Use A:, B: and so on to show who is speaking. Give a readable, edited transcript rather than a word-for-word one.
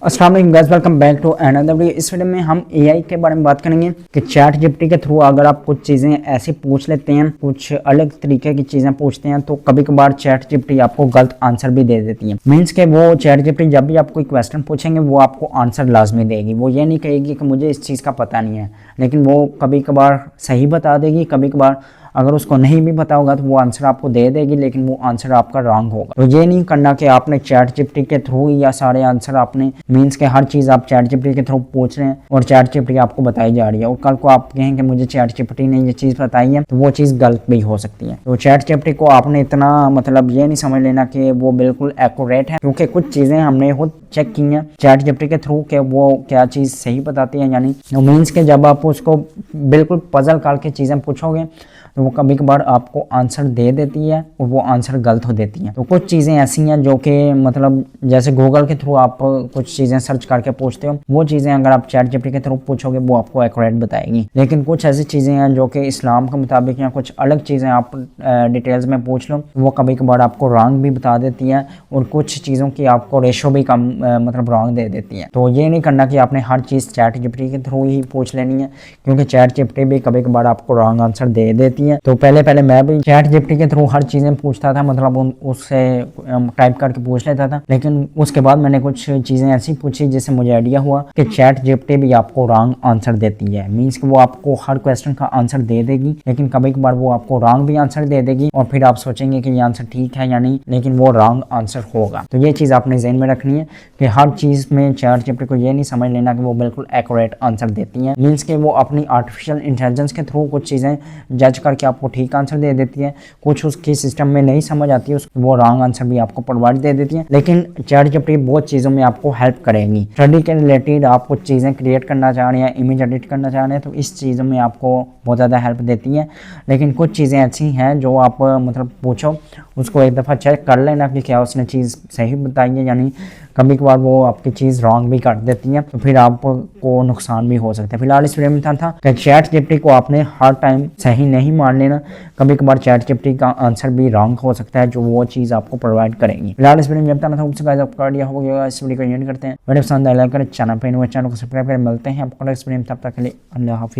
A: अस्सलाम वालेकुम guys, welcome back to another video. इस वीडियो में हम एआई के बारे में बात करेंगे कि चैट जीपीटी के थ्रू अगर आप कुछ चीज़ें ऐसी पूछ लेते हैं, कुछ अलग तरीके की चीज़ें पूछते हैं, तो कभी कभार चैट जीपीटी आपको गलत आंसर भी दे देती है। मीन्स के वो चैट जीपीटी जब भी आप कोई क्वेश्चन पूछेंगे वो आपको आंसर लाजमी देगी। वो ये नहीं कहेगी कि मुझे इस चीज़ का पता नहीं है, लेकिन वो कभी कभार सही बता देगी, कभी कभार अगर उसको नहीं भी पता होगा तो वो आंसर आपको दे देगी, लेकिन वो आंसर आपका रॉन्ग होगा। तो ये नहीं करना कि आपने चैट जीपीटी के थ्रू या सारे आंसर आपने मीन्स के हर चीज़ आप चैट जीपीटी के थ्रू पूछ रहे हैं और चैट जीपीटी आपको बताई जा रही है, और कल को आप कहें कि मुझे चैट जीपीटी ने ये चीज़ बताई है, तो वो चीज़ गलत भी हो सकती है। तो चैट जीपीटी को आपने इतना मतलब ये नहीं समझ लेना कि वो बिल्कुल एक्यूरेट है, क्योंकि कुछ चीज़ें हमने खुद चेक की हैं चैट जीपीटी के थ्रू के वो क्या चीज़ सही बताती है यानी मीन्स के जब आप उसको बिल्कुल पजल करके चीज़ें पूछोगे तो वो कभी कभार आपको आंसर दे देती है और वो आंसर गलत हो देती हैं। तो कुछ चीज़ें ऐसी हैं जो कि मतलब जैसे गूगल के थ्रू आप कुछ चीज़ें सर्च करके पूछते हो, वो चीज़ें अगर आप चैट जीपीटी के थ्रू पूछोगे वो आपको एक्यूरेट बताएगी। लेकिन कुछ ऐसी चीज़ें हैं जो कि इस्लाम के मुताबिक या कुछ अलग चीज़ें आप डिटेल्स में पूछ लो, वो कभी कभार आपको रॉन्ग भी बता देती है और कुछ चीज़ों की आपको रेशो भी कम मतलब रॉन्ग दे देती है। तो ये नहीं करना कि आपने हर चीज़ चैट जीपीटी के थ्रू ही पूछ लेनी है, क्योंकि चैट जीपीटी भी कभी कभार आपको रॉन्ग आंसर दे देती है। तो पहले मैं भी चैट जीपीटी के थ्रू हर चीज़ें पूछता था, मतलब उससे टाइप करके पूछ लेता था, लेकिन उसके बाद मैंने कुछ चीज़ें ऐसी पूछी जिससे मुझे आइडिया हुआ कि चैट जीपीटी भी आपको रॉन्ग आंसर देती है। मीन्स कि वो आपको हर क्वेश्चन का आंसर दे देगी, लेकिन कभी कभार वो आपको रॉन्ग भी आंसर दे देगी और फिर आप सोचेंगे कि ये आंसर ठीक है या नहीं, लेकिन वो रॉन्ग आंसर होगा। तो ये चीज़ आपने जहन में रखनी है कि हर चीज़ में चैट जीपीटी को ये नहीं समझ लेना कि वो बिल्कुल एक्यूरेट आंसर देती है। मीन्स कि वो अपनी आर्टिफिशियल इंटेलिजेंस के थ्रू कुछ चीज़ें जज करके आपको ठीक आंसर दे देती है, कुछ उसकी सिस्टम में नहीं समझ आती है वो रॉन्ग आंसर भी आपको प्रोवाइड दे देती है। लेकिन चैट जीपीटी बहुत चीज़ों में आपको हेल्प करेगी। स्टडी के रिलेटेड आप कुछ चीज़ें क्रिएट करना चाह रहे हैं, इमेज एडिट करना चाह रहे हैं, तो इस चीज़ों में आपको बहुत ज़्यादा हेल्प देती है। लेकिन कुछ चीज़ें ऐसी हैं जो आप मतलब पूछो, उसको एक दफ़ा चेक कर लेना कि क्या उसने चीज़ सही बताई है, यानी कभी कभार वो आपकी चीज़ रॉन्ग भी कर देती है, तो फिर आपको नुकसान भी हो सकता है। फिलहाल इस वीडियो में था कि चैट जीपीटी को आपने हर टाइम सही नहीं मान लेना, कभी कभार चैट जीपीटी का आंसर भी रॉन्ग हो सकता है जो वो चीज़ आपको प्रोवाइड करेंगी। फिलहाल इस वीडियो में बताना था उनसे गाइस, आपका आइडिया हो गया। इस वीडियो को एंड करते हैं। वीडियो पसंद आया लाइक करें, चैनल पर चैनल को सब्सक्राइब करें। मिलते हैं आपको नेक्स्ट वीडियो में, तब तक के लिए अल्लाह हाफिज़।